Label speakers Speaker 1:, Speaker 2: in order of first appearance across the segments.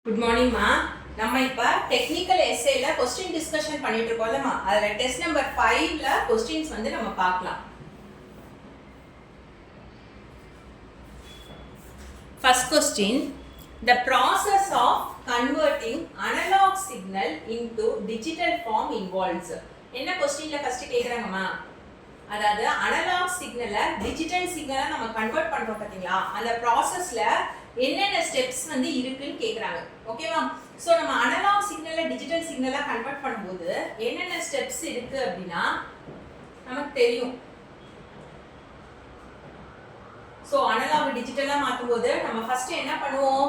Speaker 1: Good மார்னிங்மா. நம்ம இப்போ technical எஸ்ஏல question discussion பண்ணிட்டு இருக்கோம்லமா, அதில் டெஸ்ட் நம்பர் 5ல கொஸ்டின்ஸ் வந்து நம்ம பார்க்கலாம். First question, the process of converting analog signal into digital form involves. என்ன கொஸ்டின்ல ஃபர்ஸ்ட் கேக்குறாங்கம்மா, அதாவது அனலாக் சிக்னலை டிஜிட்டல் சிக்னலா நம்ம கன்வெர்ட் பண்றோம் பாத்தீங்களா, அந்த ப்ராசஸ்ல என்னென்ன ஸ்டெப்ஸ் வந்து இருக்குன்னு கேக்குறாங்க. ஓகேவா? சோ நம்ம அனலாக் சிக்னலை டிஜிட்டல் சிக்னலா கன்வெர்ட் பண்ணும்போது என்னென்ன ஸ்டெப்ஸ் இருக்கு அப்படின்னா நமக்கு தெரியும். சோ அனலாக் டிஜிட்டலா மாத்தும்போது நம்ம ஃபர்ஸ்ட் என்ன பண்ணுவோம்,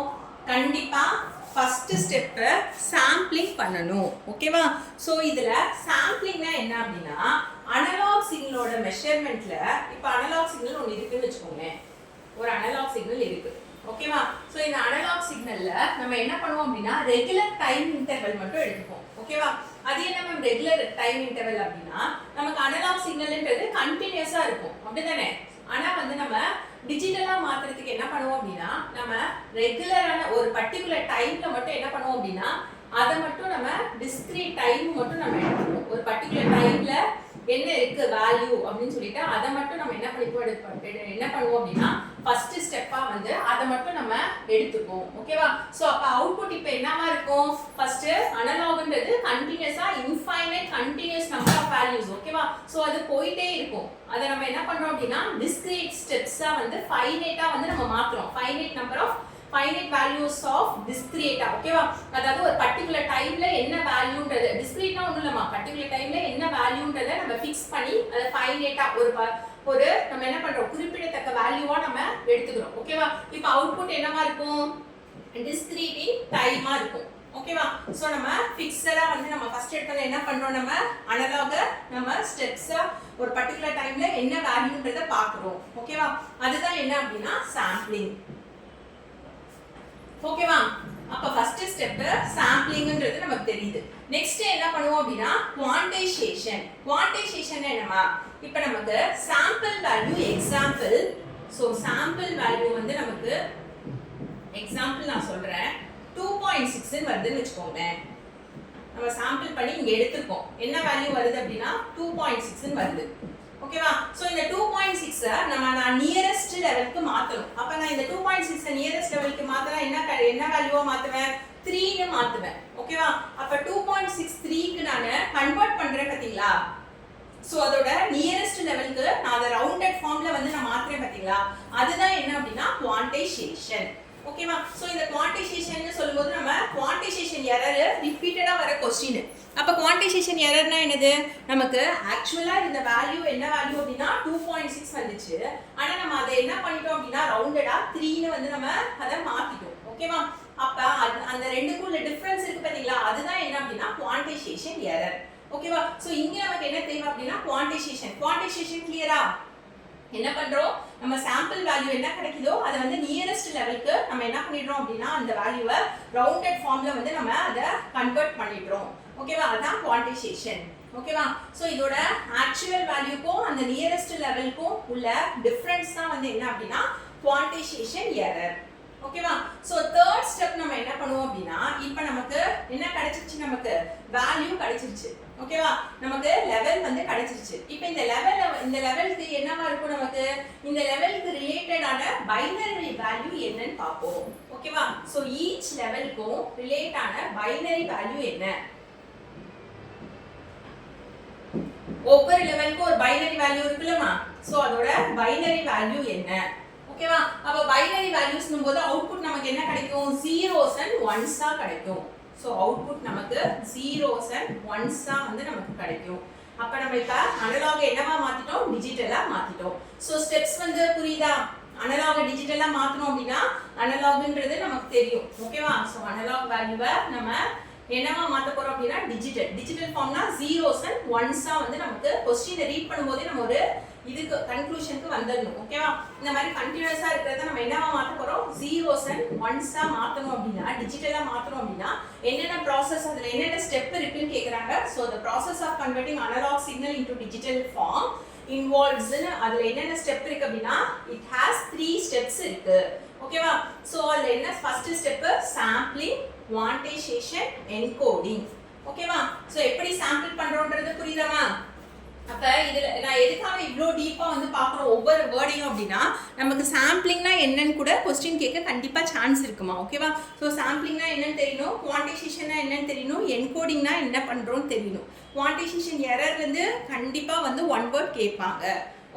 Speaker 1: கண்டிப்பா ஃபர்ஸ்ட் ஸ்டெப் சாம்பிளிங் பண்ணணும். ஓகேவா? சோ இதுல சாம்பிளிங்னா என்ன அப்படின்னா, அனலாக் சிக்னலோட மெஷர்மென்ட்ல இப்ப அனலாக் சிக்னல் ஒன்னு இருக்குன்னு வெச்சுக்கோங்க. ஒரு அனலாக் சிக்னல் இருக்கு. ஓகேவா? சோ இந்த அனலாக் சிக்னல்ல நம்ம என்ன பண்ணுவோம் அப்படின்னா ரெகுலர் டைம் இன்டர்வல் மட்டும் எடுத்துப்போம். ஓகேவா? அது என்ன மேம் ரெகுலர் டைம் இன்டர்வல் அப்படின்னா, நமக்கு அனலாக் சிக்னல்ன்றது கண்டினியூஸா இருக்கும், அப்படிதானே? ஆனா வந்து நம்ம டிஜிட்டலா மாத்துறதுக்கு என்ன பண்ணுவோம் அப்படின்னா, நம்ம ரெகுலரான ஒரு பர்టిక్యులர் டைம்ல மட்டும் என்ன பண்ணுவோம் அப்படின்னா, அதை மட்டும் நம்ம டிஸ்கிரீட் டைம் மட்டும் நம்ம எடுத்துப்போம். ஒரு பர்టిక్యులர் டைம்ல என்ன இருக்கு வேல்யூ அப்படின்னு சொல்லிட்டு அதை மட்டும் நம்ம என்ன பண்ணுவோம் அப்படின்னா ஃபர்ஸ்ட் ஸ்டெப்பா வந்து அதை மட்டும் நம்ம எடுத்துப்போம். ஓகேவா? சோ அப்ப அவுட்புட் இப்போ என்னவா இருக்கும், ஃபர்ஸ்ட் அனலாக்ன்றது கண்டினியூஸா infinite continuous number of values. ஓகேவா? சோ அது போயிட்டே இருக்கும். அதை நம்ம என்ன பண்றோம் அப்படின்னா டிஸ்கிரீட் ஸ்டெப்ஸா வந்து ஃபைனைட்டா வந்து நம்ம மாத்துறோம். Finite number of finite values of discrete. ஓகேவா? அதாவது ஒரு பர்టిక్యులர் டைம்ல என்ன வேல்யூன்றது, டிஸ்கிரீட்னா ஒண்ணும் இல்லமா, பர்టిక్యులர் டைம்ல என்ன வேல்யூன்றத நம்ம ஃபிக்ஸ் பண்ணி அதை ஃபைனைட்டா ஒரு நம்ம என்ன பண்றோம், குறிப்பிடத்தக்க வேல்யூவா நம்ம எடுத்துக்கிறோம். ஓகேவா? இப்போ அவுட்புட் என்னவா இருக்கும், டிஸ்கிரீட் இன் டைமா இருக்கும். ஓகேவா? சோ நம்ம ஃபிக்ஸடா வந்து நம்ம ஃபர்ஸ்ட் எடுத்தல என்ன பண்றோம், நம்ம அனலாக நம்ம ஸ்டெப்ஸா ஒரு பர்టిక్యులர் டைம்ல என்ன வேல்யூன்றத பார்க்கறோம். ஓகேவா? அதுதான் என்ன அப்படின்னா சாம்பிளிங். ஓகேவா? அப்ப ஃபர்ஸ்ட் ஸ்டெப் சாம்பிளிங்ன்றது நமக்கு தெரியுது. நெக்ஸ்ட் என்ன பண்ணுவோம் அப்படின்னா குவான்டைசேஷன். குவான்டைசேஷன் என்னமா, இப்போ நமக்கு sample value example. So sample value வந்து நமக்கு எக்ஸாம்பிள் நான் சொல்றேன் 2.6 ன்னு வருதுன்னு வெச்சுக்கோங்க. நம்ம சாம்பிள் பண்ணி இங்க எடுத்துக்கோம். என்ன வேல்யூ வருது அப்படின்னா 2.6 ன்னு வருது. ஓகேவா? சோ இந்த 2.6 நான் நியரஸ்ட் லெவலுக்கு மாத்தணும். அப்ப நான் இந்த 2.6 நியரஸ்ட் லெவலுக்கு மாத்தனா என்ன வேல்யூவா மாத்துவேன், 3 ன்னு மாத்துவேன். ஓகேவா? அப்ப 2.63 க்கு நான் கன்வர்ட் பண்றேன் பாத்தீங்களா. சோ அதோட நியரஸ்ட் லெவலுக்கு நான் அத ரவுண்டட் ஃபார்ம்ல வந்து நான் மாத்துறேன் பாத்தீங்களா, அதுதான் என்ன அப்படின்னா குவான்டைசேஷன். ஓகேவா? சோ இந்த குவான்டைசேஷன் சொல்லும்போது நம்ம குவான்டைசேஷன் எரர் ரிப்பீட்டடா வர क्वेश्चन. அப்ப குவான்டைசேஷன் எரர்னா என்னது, நமக்கு ஆக்சுவலா இந்த வேல்யூ என்ன வேல்யூ அப்படினா 2.6 வந்துச்சு. ஆனா நம்ம அதை என்ன பண்ணிட்டோம் அப்படினா ரவுண்டடா 3 ன்னு வந்து நம்ம அத மாத்திட்டோம். ஓகேவா? அப்ப அந்த ரெண்டுக்குள்ள டிஃபரன்ஸ் இருக்கு பாத்தீங்களா, அதுதான் என்ன அப்படினா குவான்டைசேஷன் எரர். ஓகேவா? சோ இங்க நமக்கு என்ன தேவை அப்படினா குவான்டைசேஷன். குவான்டைசேஷன் கிளியரா? என்ன பண்றோம், நம்ம சாம்பிள் வேல்யூ என்ன கிடைக்குதோ அதை வந்து நியரஸ்ட் லெவலுக்கு நம்ம என்ன பண்ணிடுறோம் அப்படின்னா அந்த வேல்யூவை ரவுண்டட் ஃபார்ம்ல வந்து நம்ம அதை கன்வெர்ட் பண்ணிடுறோம். ஓகேவா? அதான் குவான்டைசேஷன். ஓகேவா? சோ இதோட ஆக்சுவல் வேல்யூக்கும் அந்த நியரஸ்ட் லெவலுக்கும் உள்ள டிஃபரன்ஸ் தான் வந்து என்ன அப்படின்னா குவான்டைசேஷன் எரர். ஓகேவா? சோ தேர்ட் ஸ்டெப் நம்ம என்ன பண்ணுவோம் அப்படின்னா, இப்போ நமக்கு என்ன கிடைச்சிருச்சு, நமக்கு வேல்யூ கிடைச்சிருச்சு. ஓகேவா? நமக்கு லெவல் வந்து கிடைச்சிருச்சு. இப்போ இந்த லெவலுக்கு என்னவா இருக்கும், நமக்கு இந்த லெவலுக்கு ரிலேட்டடான பைனரி வேல்யூ என்னன்னு பார்ப்போம். ஓகேவா? சோ ஈச் லெவலுக்கும் ரிலேட்டான பைனரி வேல்யூ என்ன, ஒவ்வொரு லெவலுக்கும் ஒரு பைனரி வேல்யூ இருக்குல்லமா, சோ அதோட பைனரி வேல்யூ என்ன. ஓகேவா? அப்ப பைனரி வேல்யூஸ்னும் போது அவுட்புட் நமக்கு என்ன கிடைக்கும், zeros and ones ஆ கிடைக்கும். சோ அவுட்புட் நமக்கு zeros and ones ஆ வந்து நமக்கு கிடைக்கும். அப்ப நம்ம இப்ப அனலாக் என்னவா மாத்திட்டோம், டிஜிட்டலா மாத்திட்டோம். சோ ஸ்டெப்ஸ் வந்து புரியுதா, அனலாக் டிஜிட்டலா மாத்தணும் அப்படினா அனலாக்ன்றது நமக்கு தெரியும். ஓகேவா? சோ அனலாக் வேல்யூவை நம்ம என்னவா மாத்த போறோம் அப்படினா டிஜிட்டல் ஃபார்ம்னா zeros and ones ஆ வந்து நமக்கு क्वेश्चन ரீட் பண்ணும்போதே நம்ம ஒரு இதுக்கு கன்க்ளூஷனுக்கு வந்துடணும். ஓகேவா? இந்த மாதிரி கண்டினியூஸா இருக்கிறத நம்ம என்னவா மாத்த போறோம், zeros and ones ஆ மாத்தணும் அப்படினா டிஜிட்டலா மாத்தணும் அப்படினா என்னென்ன process, அதுல என்னென்ன ஸ்டெப் இருக்குன்னு கேக்குறாங்க. So the process of converting analog signal into digital form involves அதுல என்னென்ன ஸ்டெப் இருக்கு அப்படினா it has 3 steps இருக்கு. ஓகேவா? சோ அதுல என்ன first step sampling, quantisation encoding. ஓகேவா? சோ எப்படி சாம்பிள் பண்றோம்ன்றது புரியுதாமா? அப்ப இதுல நான் எதுக்காக இவ்ளோ டீப்பா வந்து பார்க்குறோம் ஒவ்வொரு வேர்டையும் அப்படின்னா நமக்கு சாம்பிளிங்னா என்னன்னு கூட क्वेश्चन கேட்க கண்டிப்பா சான்ஸ் இருக்குமா? ஓகேவா? சோ சாம்பிளிங்னா என்னன்னு தெரியணும், குவான்டைசேஷன்னா என்னன்னு தெரியணும், என்கோடிங்னா என்ன பண்றோம்னு தெரியணும். குவான்டைசேஷன் எரர் வந்து கண்டிப்பா வந்து ஒன் வேர்ட் கேட்பாங்க.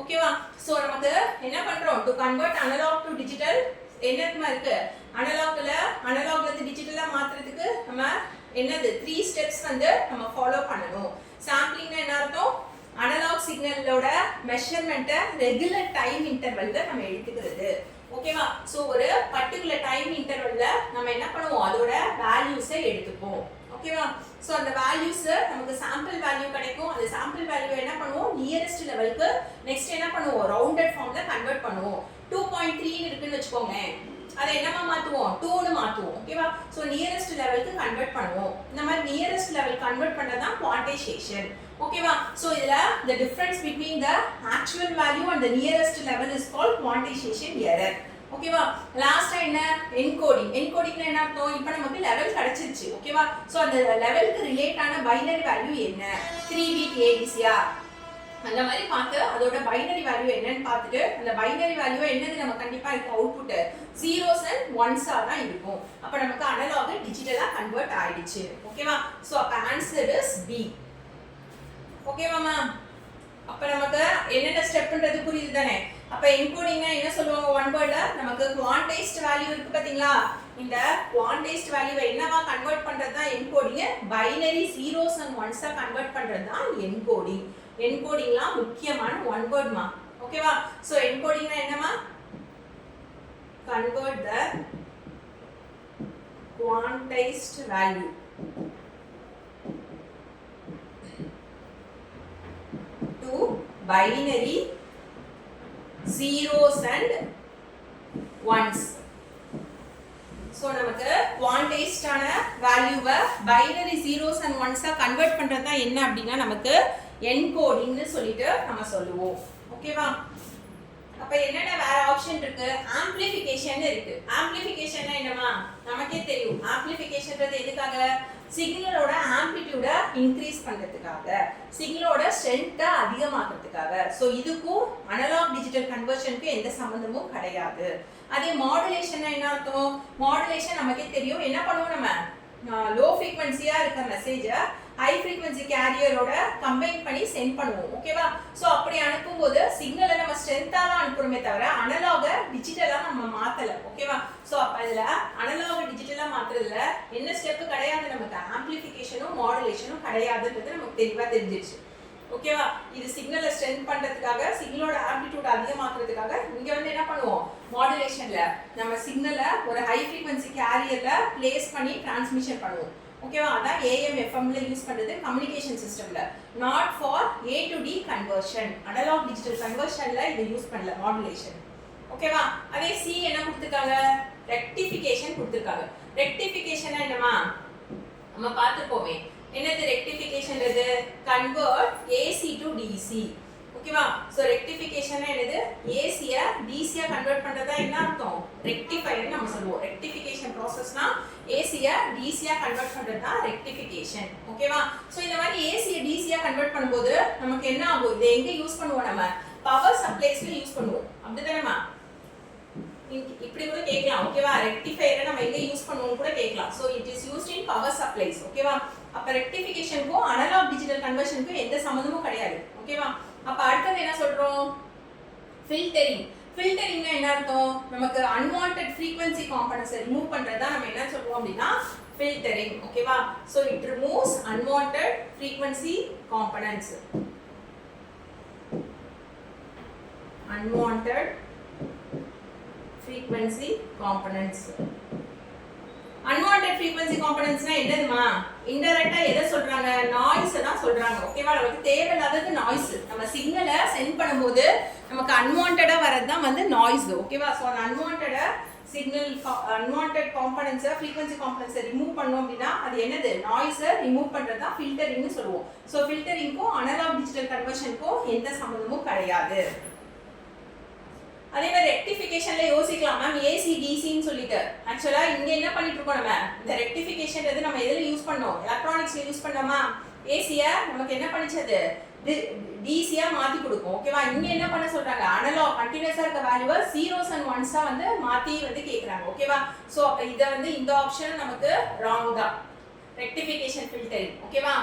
Speaker 1: ஓகேவா? சோ நமக்கு என்ன பண்றோம், to convert analog to digital என்னமா இருக்கு, அனலாக்ல இருந்து டிஜிட்டலா மாத்துறதுக்கு நம்ம என்னது 3 ஸ்டெப்ஸ் வந்து நம்ம ஃபாலோ பண்ணணும். சாம்பிளிங்னா என்ன அர்த்தம், அனலாக் சிக்னலோட மெஷர்மெண்ட்டை ரெகுலர் டைம் இன்டர்வல்ல நம்ம எடுத்துக்கிறது. ஓகேவா? சோ ஒரு பர்టిక్యులர் டைம் இன்டர்வல்ல நம்ம என்ன பண்ணுவோம், அதோட வேல்யூஸை எடுத்துப்போம். ஓகேவா? சோ அந்த வேல்யூஸ் நமக்கு சாம்பிள் வேல்யூ கிடைக்கும். அந்த சாம்பிள் வேல்யூ என்ன பண்ணுவோம், நியரஸ்ட் லெவலுக்கு நெக்ஸ்ட் என்ன பண்ணுவோம், ரவுண்டட் ஃபார்ம்ல கன்வெர்ட் பண்ணுவோம். 2.3 இருக்குன்னு வெச்சுக்கோங்க, அதை என்னமா மாத்துவோம், 2 னு மாத்துவோம். ஓகேவா? சோ நியரஸ்ட் லெவலுக்கு கன்வெர்ட் பண்ணுவோம். இந்த மாதிரி நியரஸ்ட் லெவல் கன்வெர்ட் பண்ணதான் குவான்டைசேஷன். ஓகேவா? சோ இதுல the difference between the actual value and the nearest level is called quantization error. ஓகேவா? லாஸ்டா என்ன, என்கோடிங். என்கோடிங்னா என்ன அர்த்தம், இப்போ நமக்கு லெவல் கிடைச்சிருச்சு. ஓகேவா? சோ அந்த லெவலுக்கு ரிலேட் ஆன பைனரி வேல்யூ என்ன, 3 பிட் ஏடிசியா அந்த மாதிரி பார்த்து அதோட பைனரி வேல்யூ என்னன்னு பார்த்துட்டு அந்த பைனரி வேல்யூ என்னது நம்ம கண்டிப்பா இருக்கும் அவுட்புட் zeros and ones தான் இருக்கும். அப்ப நமக்கு அனலாக் டிஜிட்டலா கன்வெர்ட் ஆயிடுச்சு. ஓகேவா? சோ அப்ப ஆன்சர் இஸ் B. ஓகேவாமா? அப்ப நமக்கு என்னென்ன ஸ்டெப்ன்றது புரியுது தானே? அப்ப என்கோடிங்னா என்ன சொல்லுவாங்க ஒன் வேர்ட்ல, நமக்கு குவான்டைஸ்ட் வேல்யூ இருக்கு பாத்தீங்களா, இந்த குவான்டைஸ்ட் வேல்யூவை என்னவா கன்வெர்ட் பண்றது தான் encoding. Binary zeros and ones convert பண்றது தான் என்கோடிங். என்கோடிங்லாம் முக்கியமான ஒன் வேர்ட்மா. ஓகேவா? சோ என்கோடிங்னா என்னமா, convert the quantized value to binary zeros and ones. So நமக்கு குவான்டைஸ்ட் ஆன வேல்யூவை binary zeros and ones convert பண்றது தான் என்ன அப்படின்னா நமக்கு என்கோடிங்னு சொல்லிட்டு நம்ம சொல்லுவோம். ஓகேவா? அப்ப என்னென்ன வேற ஆப்ஷன் இருக்கு, ஆம்ப்ளிஃபிகேஷன் இருக்கு. ஆம்ப்ளிஃபிகேஷன்னா என்னமா, நமக்கே தெரியும். ஆம்ப்ளிஃபிகேஷன்றது எதுக்காக, சிக்னலோட ஆம்ப்ளிட்யூட இன்க்ரீஸ் பண்றதுக்காக, சிக்னலோட ஸ்ட்ரென்த்தை அதிகமாக்குறதுக்காக. சோ இதுக்கும் அனலாக் டிஜிட்டல் கன்வர்ஷனுக்கு எந்த சம்பந்தமும் கிடையாது. அதே மாடுலேஷன்னா என்ன அர்த்தம், மாடுலேஷன் நமக்கே தெரியும். என்ன பண்ணுவோம், நம்ம லோ ஃப்ரீக்வன்சியா இருக்க மெசேஜ ஹை ஃப்ரீக்வன்சி கேரியரோட கம்பைன் பண்ணி சென்ட் பண்ணுவோம். ஓகேவா? சோ அப்படி அனுப்பும்போது சிக்னலை நம்ம ஸ்ட்ரென்த்தா தான் அனுப்புறோமே தவிர அனலாக டிஜிட்டலா நம்ம மாத்தல. ஓகேவா? சோ அப்ப இதுல அனலாக டிஜிட்டலா மாத்துறதுல என்ன ஸ்டெப் கிடையாது, நமக்கு ஆம்ப்ளிஃபிகேஷனும் மாடுலேஷனும் கிடையாதுன்றது நமக்கு தெளிவா தெரிஞ்சிருச்சு. ஓகேவா? இது சிக்னலை ஸ்ட்ரென்த் பண்றதுக்காக, சிக்னலோட ஆம்ப்ளிட்யூட் அதிகமாக்குறதுக்காக இங்க வந்து என்ன பண்ணுவோம், மாடுலேஷன்ல நம்ம சிக்னலை ஒரு ஹை ஃப்ரீக்வன்சி கேரியர்ல பிளேஸ் பண்ணி டிரான்ஸ்மிஷன் பண்ணுவோம். ஓகேவா? அதான் AM FMல யூஸ் பண்றது கம்யூனிகேஷன் சிஸ்டம்ல, not for A to D conversion. Analog digital கன்வர்ஷன்ல இது யூஸ் பண்ணல மாடுலேஷன். ஓகேவா? அதே C என்ன கொடுத்திருக்காங்க, ரெக்டிஃபிகேஷன் கொடுத்திருக்காங்க. ரெக்டிஃபிகேஷன் என்னமா நம்ம பார்த்துப்போமே, என்னது ரெக்டிஃபிகேஷன்றது, கன்வர்ட் AC to DC. ஓகேவா? சோ ரெக்டிஃபிகேஷன் என்னது, AC ய DC யா கன்வர்ட் பண்றதா என்ன அர்த்தம், ரெக்டிஃபையர் நம்ம சொல்லுவோம். ரெக்டிஃபிகேஷன் processனா AC ய DC யா கன்வர்ட் பண்றது தான் ரெக்டிஃபிகேஷன். ஓகேவா? சோ இந்த மாதிரி AC ய DC யா கன்வர்ட் பண்ணும்போது நமக்கு என்ன ஆகும், இதை எங்க யூஸ் பண்ணுவோம், நம்ம பவர் சப்ளைஸ்ல யூஸ் பண்ணுவோம். அப்படிதானேமா? இப்படி கூட கேட்கலாம். ஓகேவா? ரெக்டிஃபையரை நம்ம எங்க யூஸ் பண்ணுவோம் கூட கேட்கலாம். So it is used in power supplies. ஓகேவா? அப்ப ரெக்டிஃபிகேஷனுக்கும் அனலாக் டிஜிட்டல் கன்வர்ஷனுக்கும் எந்த சம்பந்தமும் கிடையாது. ஓகேவா? அப்ப அடுத்து என்ன சொல்றோம், ஃபில்டரிங். ஃபில்டரிங்னா என்ன அர்த்தம், நமக்கு unwanted frequency components ரிமூவ் பண்றதா நம்ம என்ன சொல்றோம் அப்படினா ஃபில்டரிங். ஓகேவா? So it removes unwanted frequency components. unwanted frequency components. unwanted frequency components னா என்னதுமா, இன்டைரக்ட்டா எதை சொல்றாங்க, நாய்ஸ் தான் சொல்றாங்க. ஓகேவா? நமக்கு தேவையில்லாதது நாய்ஸ். நம்ம சிக்னலை சென்ட் பண்ணும்போது நமக்கு unwantedா வரது தான் வந்து நாய்ஸ். ஓகேவா? சோ அந்த unwanted signal unwanted components frequency components remove பண்ணோம் அப்படினா அது என்னது, நாய்ஸை ரிமூவ் பண்றது தான் ஃபில்டரிங்னு சொல்லுவோம். சோ ஃபில்டரிங்க்கும் அனலாக் டிஜிட்டல் கன்வர்ஷனுக்கும் எந்த சம்பந்தமும் கிடையாது. அதே மாதிரி ரெக்டிஃபிகேஷன்ல யோசிக்கலாம் மேம் ஏசி டிசின்னு சொல்லிட்டு. ஆக்சுவலா இங்க என்ன பண்ணிட்டு இருக்கோம் நம்ம, இந்த ரெக்டிஃபிகேஷன்றது நம்ம எதுல யூஸ் பண்ணோம், எலக்ட்ரானிக்ஸ்ல யூஸ் பண்ணோமா. ஏசியா நமக்கு என்ன பண்ணிச்சது, டிசியா மாத்தி கொடுக்கும். ஓகேவா. இங்க என்ன பண்ண சொல்றாங்க, அனலாக் கண்டினியூஸா இருக்க வேல்யூவை ஜீரோஸ் அண்ட் ஒன்ஸா வந்து மாத்தி வந்து கேக்குறாங்க. ஓகேவா. சோ அப்ப இத வந்து இந்த ஆப்ஷன் நமக்கு ராங் தான், ரெக்டிஃபிகேஷன் ஃபில்டரிங். ஓகேவா.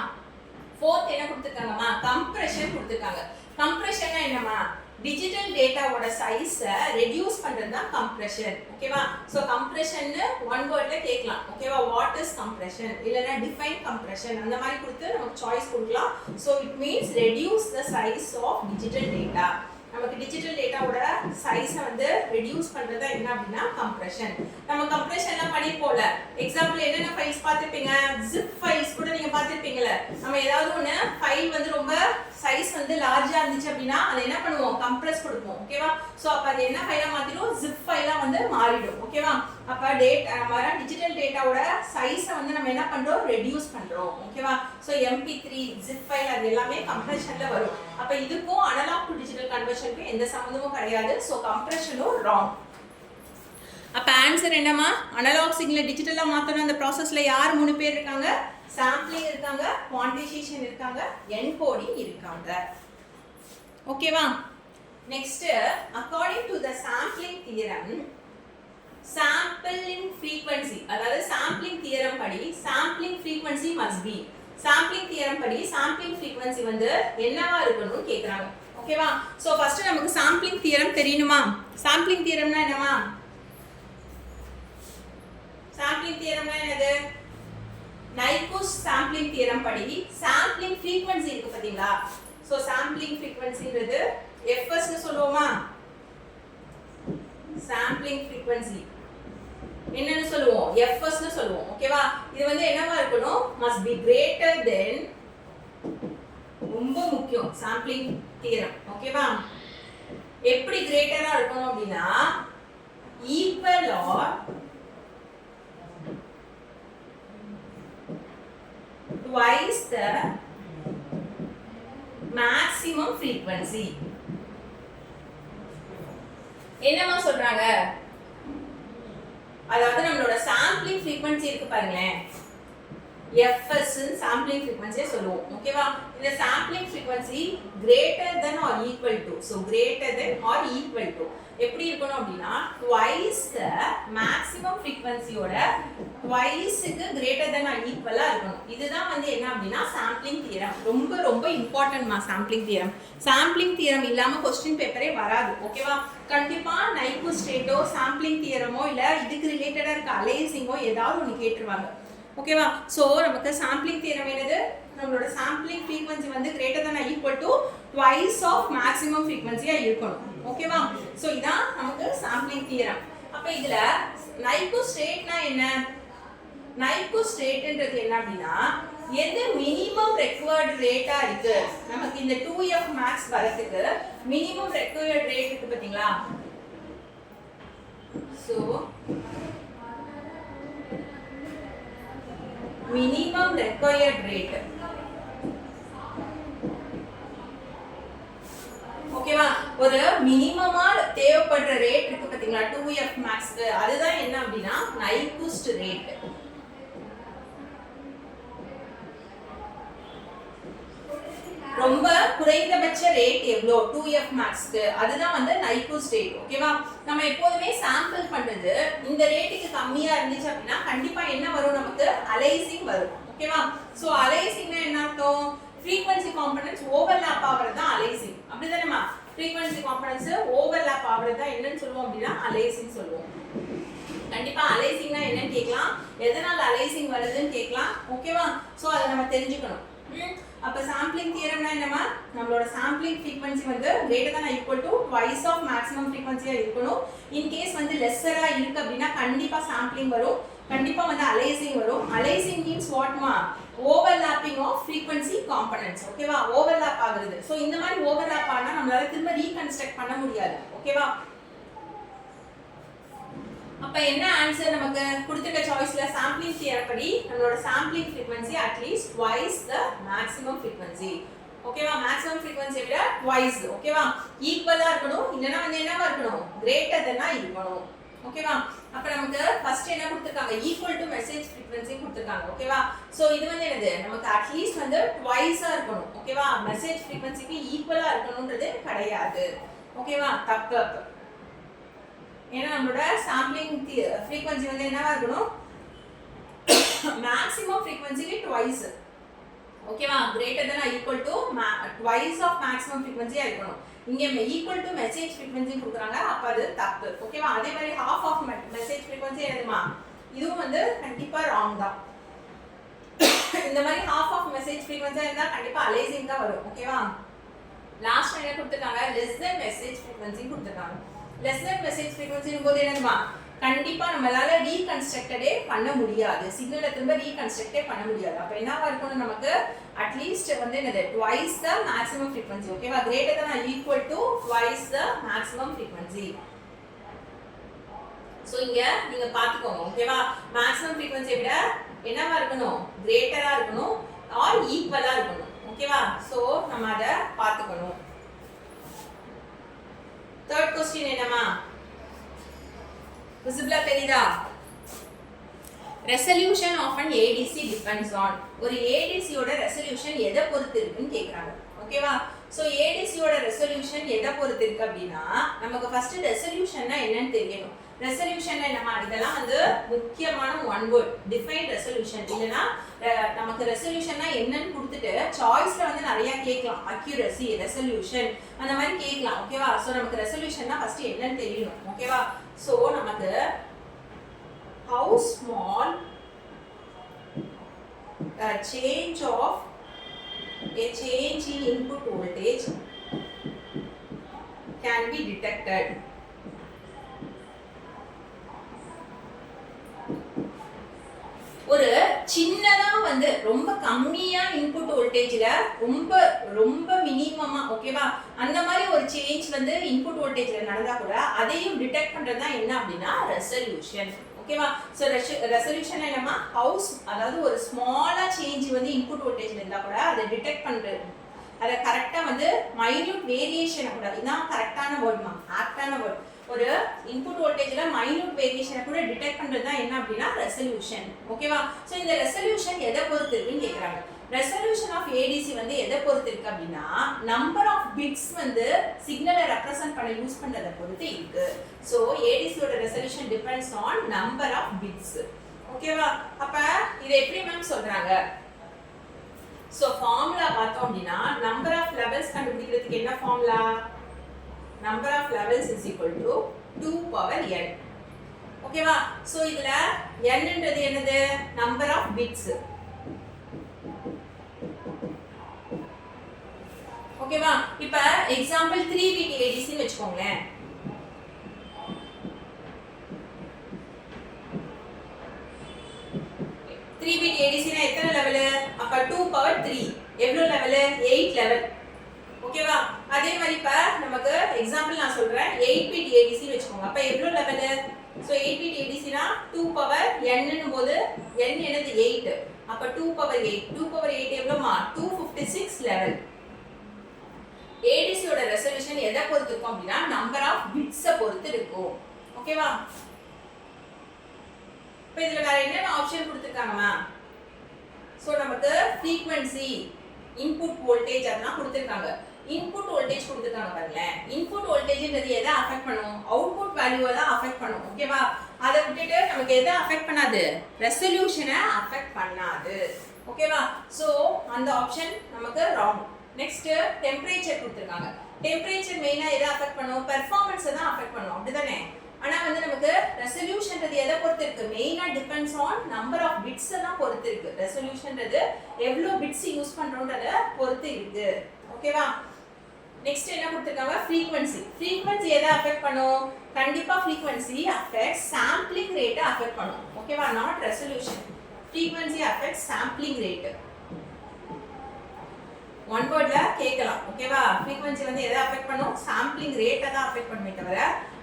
Speaker 1: ஃபோர்த் என்ன கொடுத்திருக்காங்கமா, கம்ப்ரஷன் கொடுத்திருக்காங்க. கம்ப்ரஷன்னா என்னமா, டிஜிட்டல் டேட்டாவோட சைஸை ரெடியூஸ் பண்றது தான் கம்ப்ரஷன். ஓகேவா. சோ கம்ப்ரஷன் ஒன் வேர்ட்ல கேட்கலாம். ஓகேவா. வாட் இஸ் கம்ப்ரஷன், இல்லனா டிஃபைன் கம்ப்ரஷன் அந்த மாதிரி கொடுத்து நமக்கு சாய்ஸ் கொடுக்கலாம். So it means reduce the size of digital data. நமக்கு டிஜிட்டல் டேட்டாவோட சைஸை வந்து ரெடியூஸ் பண்றது என்ன அப்படின்னா கம்ப்ரஷன். நம்ம கம்ப்ரஷன்லாம் பண்ணிப்போல, எக்ஸாம்பிள் என்னென்ன ஃபைல்ஸ் பார்த்திருப்பீங்க, ஜிப் ஃபைல்ஸ் கூட நீங்க பார்த்திருப்பீங்கல. நம்ம ஏதாவது ஒன்று ஃபைல் வந்து ரொம்ப சைஸ் வந்து லார்ஜா இருந்துச்சு அப்படின்னா அதை என்ன பண்ணுவோம், கம்ப்ரஸ் கொடுப்போம். ஓகேவா. சோ அப்ப அது என்ன ஃபைலா மாத்திடும், ஜிப் ஃபைலா வந்து மாறிடும். ஓகேவா. அப்ப டிஜிட்டல் டேட்டாவோட சைஸை வந்து நம்ம என்ன பண்றோம், ரெடியூஸ் பண்றோம். ஓகேவா. சோ MP3 ஜிப் ஃபைல் அது எல்லாமே கம்ப்ரஷன்ல வரும். அப்ப இதுக்கும் அனலாக் டு டிஜிட்டல் கன்வர்ஷனுக்கு எந்த சம்பந்தமும் கிடையாது. சோ கம்ப்ரஷனும் ராங். அப்ப ஆன்சர் என்னமா, அனலாக் சிக்னலை டிஜிட்டலா மாத்தணும் அந்த ப்ராசஸ்ல யார் 3 பேர் இருக்காங்க, சாம்பிளிங் இருக்காங்க, குவான்டைசேஷன் இருக்காங்க, என்கோடிங் இருக்காங்க. ஓகேவா. Next, according to the sampling theorem, sampling frequency, அதாவது சாம்பிளிங் தியரம் படி sampling frequency must be, sampling theorem படி சாம்பிளிங் ஃப்ரீக்வென்சி வந்து என்னவா இருக்கணும்னு கேக்குறாங்க. ஓகேவா. சோ ஃபர்ஸ்ட் நமக்கு சாம்பிளிங் தியரம் தெரியணுமா. சாம்பிளிங் தியரம்னா என்னமா, சாம்பிளிங் தியரம்னா என்னது, நைகுஸ் சாம்பிளிங் தியரம் படி சாம்பிளிங் ஃப்ரீக்வென்சி இருக்கு பாத்தீங்களா. சோ சாம்பிளிங் ஃப்ரீக்வென்சின்றது fs னு சொல்லுவோமா, சாம்பிளிங் ஃப்ரீக்வென்சி என்னன்னு சொல்லுவோம், fs னு சொல்லுவோம். ஓகேவா. இது வந்து என்னவா இருக்கணும், must be greater than, ரொம்ப முக்கியம் சாம்பிளிங் தியரம். ஓகேவா. எப்படி கிரேட்டரா இருக்கணும் அப்படின்னா, equal or twice the maximum frequency. என்னமா சொல்றாங்க, அதாவது நம்மளோட சாம்பிளிங் ஃப்ரீக்வென்சி இருக்கு பாருங்களேன், fs ன்னு சாம்பிளிங் ஃப்ரீக்வென்சியை சொல்லுவோம். ஓகேவா. இந்த sampling frequency greater than or equal to, so greater than or equal to எப்படி இருக்கணும் அப்படின்னா twice the maximum frequency ஓட twice க்கு greater than or equal ஆ இருக்கணும். இதுதான் வந்து என்ன அப்படின்னா சாம்பிளிங் தியரம். ரொம்ப ரொம்ப இம்பார்ட்டன்ட்மா சாம்பிளிங் தியரம். சாம்பிளிங் தியரம் இல்லாம क्वेश्चन பேப்பரே வராது. ஓகேவா. கண்டிப்பா நைகுஸ் ரேட்டோ சாம்பிளிங் தியரமோ இல்ல இதுக்கு ரிலேட்டடா இருக்க அலைசிங்கோ ஏதாவது ஒன்னு கேட்டுருவாங்க. ஓகேவா. சோ நமக்கு சாம்பிளிங் தியரம் என்னது, நம்மளோட சாம்பிளிங் ஃப்ரீக்வென்சி வந்து greater than or equal to twice of maximum frequency ஆ இருக்கணும். ஓகேவா. சோ இதான் நமக்கு சாம்பிளிங் தியரம். அப்ப இதுல நைகுஸ் ரேட்னா என்ன, நைகுஸ் ரேட்ன்றது என்ன அப்படின்னா எது மினிமம் ரெக்வயர்ட் ரேட்டா இருக்கு, நமக்கு இந்த 2f max வரதுக்கு மினிமம் ரெக்வயர்ட் ரேட் இருக்கு பாத்தீங்களா. So minimum required rate. ஓகேவா. ஒரு மினிமமா தேவைப்படுற ரேட் இருக்கு பாத்தீங்களா 2f max க்கு, அதுதான் என்ன அப்படின்னா நைகுஸ்ட் ரேட். ரொம்ப குறைந்தபட்ச ரேட் எவ்வளோ 2f max க்கு, அதுதான் வந்து நைகுஸ்ட் ரேட். ஓகேவா. நம்ம எப்போதுமே சாம்பிள் பண்றது இந்த ரேட்டுக்கு கம்மியா இருந்துச்சு அப்படின்னா கண்டிப்பா என்ன வரும், நமக்கு அலைசிங் வரும். ஓகேவா. சோ அலைசிங்னா என்ன அர்த்தம், frequency components overlap ஆவறது தான் அலைசிங். அப்படிதானேமா, frequency components overlap ஆவறது தான் என்னன்னு சொல்லுவோம் அப்படின்னா அலைசிங் சொல்லுவோம். கண்டிப்பா அலைசிங்னா என்னன்னு கேட்கலாம், எதனால அலைசிங் வருதுன்னு கேட்கலாம். ஓகேவா. சோ அதை நம்ம தெரிஞ்சுக்கணும். அப்ப சாம்பிளிங் தியரம்னா என்னமா, நம்மளோட சாம்பிளிங் ஃப்ரீக்வென்சி வந்து greater than or equal to twice of maximum frequency ஆ இருக்கணும். இன் கேஸ் வந்து லெஸ்ஸரா இருக்கு அப்படின்னா கண்டிப்பா சாம்பிளிங் வரும், கண்டிப்பா வந்து அலைசிங் வரும். அலைசிங் மீன்ஸ் வாட்மா, ஓவர்லாப்பிங் ஆஃப் ஃப்ரீக்வென்சி காம்பனன்ட்ஸ். ஓகேவா. ஓவர்லாப் ஆகுது. சோ இந்த மாதிரி ஓவர்லாப் ஆனா நம்மளால திரும்ப ரீகன்ஸ்ட்ரக்ட் பண்ண முடியாது. ஓகேவா. அப்ப என்ன ஆன்சர் நமக்கு கொடுத்திருக்க சாய்ஸ்ல, சாம்பிளிங் தியரம் படி நம்மளோட sampling frequency at least twice the maximum frequency. ஓகேவா மேக்ஸிமம் ஃப்ரீக்வன்சியை விட ட்வைஸ் ஓகேவா ஈக்குவலா இருக்கணும் இல்லனா வந்து என்னவா இருக்கணும் கிரேட்டர் தெனா இருக்கணும் ஓகேவா அப்ப நமக்கு ஃபர்ஸ்ட் என்ன கொடுத்திருக்காங்க ஈக்குவல் டு மெசேஜ் ஃப்ரீக்வன்சி கொடுத்திருக்காங்க ஓகேவா சோ இது வந்து என்னது நமக்கு அட்லீஸ்ட் வந்து ட்வைஸா இருக்கணும் ஓகேவா மெசேஜ் ஃப்ரீக்வன்சிக்கு ஈக்குவலா இருக்கணும்ன்றது கிடையாது ஓகேவா தப்பு ஏன்னா நம்மளோட சாம்பிளிங் ஃப்ரீக்வன்சி வந்து என்னவா இருக்கணும் மேக்ஸிமம் ஃப்ரீக்வன்சிக்கு ட்வைஸ் ஓகேவா greater than equal to twice of maximum ஃப்ரீக்வன்சியா இருக்கணும் இங்க ஈக்குவல் டு மெசேஜ் ஃப்ரீக்வன்சி கொடுக்குறாங்க அப்ப அது தப்பு ஓகேவா அதே மாதிரி half ஆஃப் மெசேஜ் ஃப்ரீக்வன்சி என்னதுமா இதுவும் வந்து கண்டிப்பா ராங் தான் இந்த மாதிரி half ஆஃப் மெசேஜ் ஃப்ரீக்வன்சியா இருந்தா கண்டிப்பா அலைசிங் தான் வரும் ஓகேவா லாஸ்ட் என்ன கொடுத்திருக்காங்க less than மெசேஜ் ஃப்ரீக்வன்சி கொடுத்திருக்காங்க less than மெசேஜ் ஃப்ரீக்வன்சி போது என்னதுமா கண்டிப்பா நம்மளால ரீகன்ஸ்ட்ரக்டடே பண்ண முடியாது சிக்னலை திரும்ப ரீகன்ஸ்ட்ரக்டே பண்ண முடியாது அப்ப என்னவா இருக்கணும் நமக்கு அட்லீஸ்ட் வந்து என்னது twice the maximum frequency ஓகேவா greater than or equal to twice the maximum frequency so இங்க நீங்க பாத்துக்கோங்க ஓகேவா maximum frequency விட என்னவா இருக்கணும் கிரேட்டரா இருக்கணும் or ஈக்குவலா இருக்கணும் ஓகேவா சோ நம்ம அத பாத்துக்கணும் third question என்னமா visible தெரியுதா resolution of an ADC depends on ஒரு ADC ஓட resolution எதை பொறுத்து இருக்குன்னு கேக்குறாங்க ஓகேவா சோ ADC ஓட resolution எதை பொறுத்து இருக்கு அப்படினா நமக்கு ஃபர்ஸ்ட் resolutionனா என்னன்னு தெரியணும் resolution என்னமா இதெல்லாம் வந்து முக்கியமான one word define resolution இல்லனா நமக்கு resolutionனா என்னன்னு கொடுத்துட்டு சாய்ஸ்ல வந்து நிறைய கேட்கலாம் accuracy resolution அந்த மாதிரி கேட்கலாம் ஓகேவா சோ நமக்கு resolutionனா ஃபர்ஸ்ட் என்னன்னு தெரியணும் ஓகேவா சோ நமக்கு how small a change in input voltage can be detected ஒரு சின்னதா வந்து ரொம்ப கம்மியா இன்புட் வோல்டேஜ்ல ரொம்ப மினிமமா ஓகேவா அந்த மாதிரி ஒரு சேஞ்ச் வந்து இன்புட் வோல்டேஜ்ல நடந்தா கூட அதையும் டிடெக்ட் பண்றது தான் என்ன அப்படினா ரெசல்யூஷன் ஓகேவா சோ ரெசல்யூஷன் என்னமா ஹவுஸ் அதாவது ஒரு ஸ்மாலா சேஞ்ச் வந்து இன்புட் வோல்டேஜ்ல இருந்தா கூட அதை டிடெக்ட் பண்றது அத கரெக்ட்டா வந்து மைன்யூட் வேரியேஷன் கூட இதான் கரெக்ட்டான வேர்ட்மா ஆக்டான வேர்ட் ஒரு இன்புட் வோல்டேஜ்ல மைன்யூட் வேரியேஷனை கூட டிடெக்ட் பண்றது தான் என்ன அப்படினா ரெசல்யூஷன் ஓகேவா சோ இந்த ரெசல்யூஷன் எதை பொறுத்து இருக்குன்னு கேக்குறாங்க ரெசல்யூஷன் ஆஃப் ADC வந்து எதை பொறுத்து இருக்கு அப்படினா நம்பர் ஆஃப் பிட்ஸ் வந்து சிக்னலை ரெப்ரசன்ட் பண்ண யூஸ் பண்றத பொறுத்து இருக்கு சோ ADC ஓட resolution depends on number of bits ஓகேவா அப்ப இத எப்படி மேம் சொல்றாங்க சோ ஃபார்முலா பார்த்தோம் அப்படினா நம்பர் ஆஃப் லெவல்ஸ் கண்டுபிடிக்கிறதுக்கு என்ன formula number of levels is equal to 2 power n ஓகேவா சோ இதுல n ன்றது என்னது number of bits ஓகேவா இப்ப எக்ஸாம்பிள் 3 bit ADC ன்னு வெச்சுக்கோங்க 3 bit ADC னா எத்தனை லெவல் அப்ப 2 power 3 எவ்வளவு லெவல் 8 லெவல் ஓகேவா அதே மாதிரி இப்ப நமக்கு எக்ஸாம்பிள் நான் சொல்றேன் 8 bit ADC ன்னு வெச்சுக்கோங்க அப்ப எவ்வளவு லெவல் சோ 8 bit ADC னா 2 பவர் n ன்னும் போது n என்னது 8 அப்ப 2 பவர் 8 எவ்வளவுமா 256 லெவல் ADC ஓட ரெசல்யூஷன் எதை பொறுத்து இருக்கும் அப்படினா நம்பர் ஆஃப் பிட்ஸ் பொறுத்து இருக்கும் ஓகேவா இப்போ இதுல வேற என்ன ஆப்ஷன் கொடுத்திருக்காங்கமா சோ நமக்கு frequency input voltage அதெல்லாம் கொடுத்திருக்காங்க இன்புட் வோல்டேஜ் கொடுத்திருக்காங்க பாருங்க இன்புட் வோல்டேஜ்ன்றது எதை அஃபெக்ட் பண்ணும் அவுட்புட் வேல்யூவை தான் அஃபெக்ட் பண்ணும் ஓகேவா அதை விட்டுட்டு நமக்கு எதை அஃபெக்ட் பண்ணாது ரெசல்யூஷனை அஃபெக்ட் பண்ணாது ஓகேவா சோ அந்த ஆப்ஷன் நமக்கு ராங் நெக்ஸ்ட் டெம்பரேச்சர் கொடுத்திருக்காங்க டெம்பரேச்சர் மெயினா எதை அஃபெக்ட் பண்ணும் பெர்ஃபார்மன்ஸ் தான் அஃபெக்ட் பண்ணும் அப்படிதானே ஆனா வந்து நமக்கு ரெசல்யூஷன்ன்றது எதை பொறுத்து இருக்கு மெயினா depends on number of bits தான் பொறுத்து இருக்கு ரெசல்யூஷன்ன்றது எவ்வளவு பிட்ஸ் யூஸ் பண்றோம்ன்றத பொறுத்து இருக்கு ஓகேவா நெக்ஸ்ட் என்ன கொடுத்திருக்காங்க frequency எதை அஃபெக்ட் பண்ணும் கண்டிப்பா frequency affects sampling rate affect பண்ணும் ஓகேவா not resolution frequency affects sampling rate one வேர்ட்ல கேட்கலாம் ஓகேவா frequency வந்து எதை அஃபெக்ட் பண்ணும் sampling rate தான் அஃபெக்ட் பண்ணுமே தவிர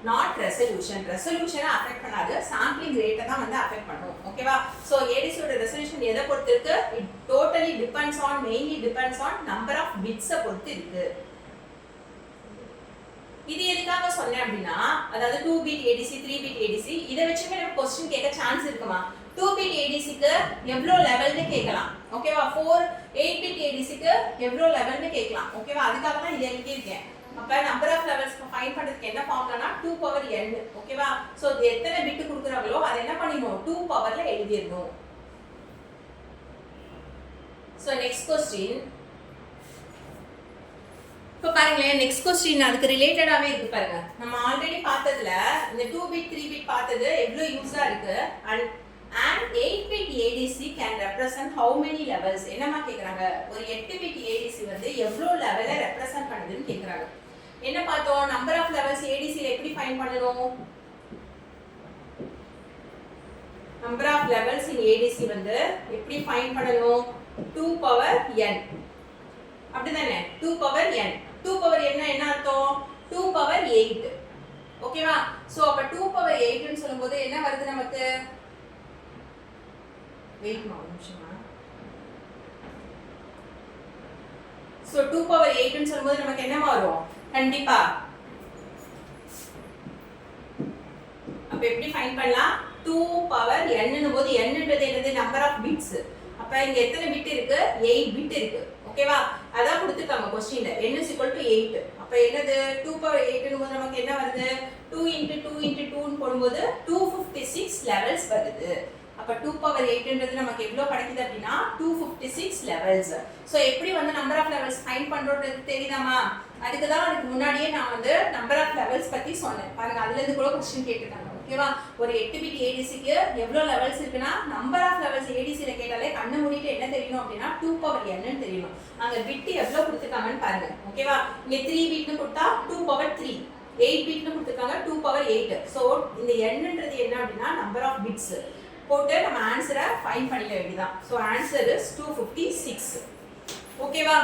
Speaker 1: நாட் ரெசல்யூஷன். ரெசல்யூஷனை அஃபெக்ட் பண்ணாது, சாம்பிளிங் ரேட்டை தான் வந்து அஃபெக்ட் பண்ணும். ஓகேவா? ஸோ ஏடிசியோட ரெசல்யூஷன் எதை பொறுத்து இருக்கு? It totally depends on, mainly depends on number of பிட்ஸை பொறுத்து இருக்கு. இது எதுக்காக சொன்னேன் அப்படின்னா, அதாவது 2 பிட் ஏடிசி 3 பிட் ஏடிசி இதை வச்சுமே நம்ம क्वेश्चन கேட்க சான்ஸ் இருக்குமா? 2 பிட் ஏடிசிக்கு எவ்வளோ லெவல்னு கேட்கலாம். ஓகேவா? 8 பிட் ஏடிசிக்கு எவ்வளோ லெவல்னு கேட்கலாம். ஓகேவா? அதுக்காக தான் இதை எழுதியிருக்கேன். அப்ப நம்பர் ஆஃப் லெவல்ஸ் ஃபைண்ட் பண்றதுக்கு என்ன ஃபார்முலானா 2 பவர் n. ஓகேவா? சோ எத்தனை பிட் கொடுக்குறாங்களோ அதை என்ன பண்ணிடணும்? 2 பவர்ல எழுதிடணும். So next question. இப்போ பாருங்களேன், நெக்ஸ்ட் क्वेश्चन அதுக்கு ரிலேட்டடாவே இருக்கு பாருங்க. நம்ம ஆல்ரெடி பார்த்ததுல இந்த 2 பிட் 3 பிட் பார்த்தது எவ்வளவு யூஸா இருக்கு. and 8 bit ADC can represent how many levels? என்னமா கேக்குறாங்க? ஒரு 8 பிட் ADC வந்து எவ்வளவு லெவலை ரெப்ரசன்ட் பண்ணுதுன்னு கேக்குறாங்க. என்ன பார்த்தோம்? நம்பர் ஆஃப் லெவல்ஸ் ADC ல எப்படி ஃபைண்ட் பண்ணனும்? Number of levels in ADC வந்து எப்படி ஃபைண்ட் பண்ணனும்? 2 பவர் n. அப்படிதானே? 2 பவர் n. 2 பவர் n என்ன அர்த்தம்? 2 பவர் 8. ஓகேவா? சோ அப்ப 2 பவர் 8 ன்னு சொல்லும்போது என்ன வருது நமக்கு? வெயிட் ஒரு நிமிஷமா. சோ 2 பவர் 8 ன்னு சொல்லும்போது நமக்கு என்ன வரும்? கண்டிப்பா அப்ப எப்படி ஃபைண்ட் பண்ணலாம்? 2 பவர் n ன்னும் போது n ன்றது என்னது? Number of bits. அப்ப இங்க எத்தனை பிட் இருக்கு? 8 பிட் இருக்கு. ஓகேவா? அதான் கொடுத்துருக்காங்க क्वेश्चनல n = 8. அப்ப என்னது? 2 பவர் 8 ன்னும் போது நமக்கு என்ன வருது? 2 * 2 * 2 ன்னு போடும்போது 256 லெவல்ஸ் வருது. அப்ப 2 பவர் 8 ன்றது நமக்கு எவ்வளவு கிடைக்குது அப்படினா 256 லெவல்ஸ். சோ எப்படி வந்து நம்பர் ஆஃப் லெவல்ஸ் ஃபைண்ட் பண்றோம்ன்றது தெரியுதாமா? அதுக்கு முன்னாடியே நான் வந்து நம்பர் ஆஃப் லெவல்ஸ் பத்தி சொன்னேன். பாருங்க, அதுல இருந்து கூட क्वेश्चन கேட்டிருக்காங்க. ஓகேவா? ஒரு 8 பிட் ADCக்கு எவ்வளவு லெவல்ஸ் இருக்குன்னா, நம்பர் ஆஃப் லெவல்ஸ் ADC ல கேட்டாலே கண்ணு மூடிட்டு என்ன தெரியணும் அப்படினா 2 பவர் n ன்னு தெரியணும். அங்க பிட் எவ்வளவு கொடுத்திருக்காங்கன்னு பாருங்க. ஓகேவா? இங்க 3 பிட்னு கொடுத்தா 2 பவர் 3, 8 பிட்னு கொடுத்திருக்காங்க 2 பவர் 8. சோ இந்த n ன்றது என்ன அப்படினா நம்பர் ஆஃப் பிட்ஸ். போட்டு நம்ம ஆன்சரை ஃபைண்ட் பண்ணிக்க வேண்டியதான். So answer is 256. ஓகேவா?